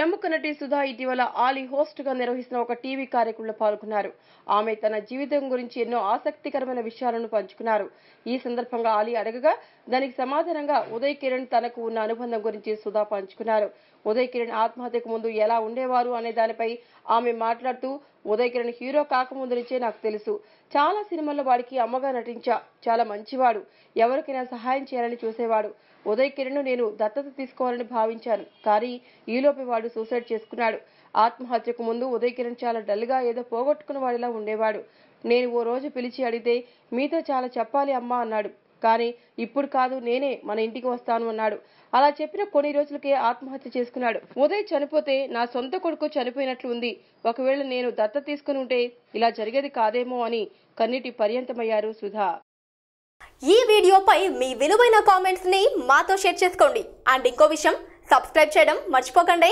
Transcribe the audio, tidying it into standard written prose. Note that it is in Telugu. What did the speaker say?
ప్రముఖ నటి సుధా ఇటీవల ఆలీ హోస్ట్ గా నిర్వహిస్తున్న ఒక టీవీ కార్యక్రమంలో పాల్గొన్నారు. ఆమె తన జీవితం గురించి ఎన్నో ఆసక్తికరమైన విషయాలను పంచుకున్నారు. ఈ సందర్భంగా ఆలీ అడగగా దానికి సమాధానంగా ఉదయ్ కిరణ్ తనకు ఉన్న అనుబంధం గురించి సుధా పంచుకున్నారు. ఉదయ్ కిరణ్ ఆత్మహత్యకు ముందు ఎలా ఉండేవారు అనే దానిపై ఆమె మాట్లాడుతూ, ఉదయ్ కిరణ్ హీరో కాకముందు నుంచే నాకు తెలుసు. చాలా సినిమాల్లో వాడికి అమ్మగా నటించా. చాలా మంచివాడు. ఎవరికైనా సహాయం చేయాలని చూసేవాడు. ఉదయ్ కిరణ్ నేను దత్తత తీసుకోవాలని భావించాను. కానీ ఈలోపే వాడు సూసైడ్ చేసుకున్నాడు. ఆత్మహత్యకు ముందు ఉదయ్ కిరణ్ చాలా డల్ గా ఏదో పోగొట్టుకున్న వాడిలా ఉండేవాడు. నేను ఓ రోజు పిలిచి అడిగితే మీతో చాలా చెప్పాలి అమ్మా అన్నాడు. కానీ ఇప్పుడు కాదు, నేనే మన ఇంటికి వస్తాను అన్నాడు. అలా చెప్పిన కొన్ని రోజులకే ఆత్మహత్య చేసుకున్నాడు. ఉదయ్ చనిపోతే నా సొంత కొడుకు చనిపోయినట్లు ఉంది. ఒకవేళ నేను దత్తత తీసుకుని ఉంటే ఇలా జరిగేది కాదేమో అని కన్నీటి పర్యంతమయ్యారు సుధా. ఈ వీడియోపై మీ విలువైన కామెంట్స్ ని మాతో షేర్ చేసుకోండి. అండ్ ఇంకో విషయం, సబ్స్క్రైబ్ చేయడం మర్చిపోకండి.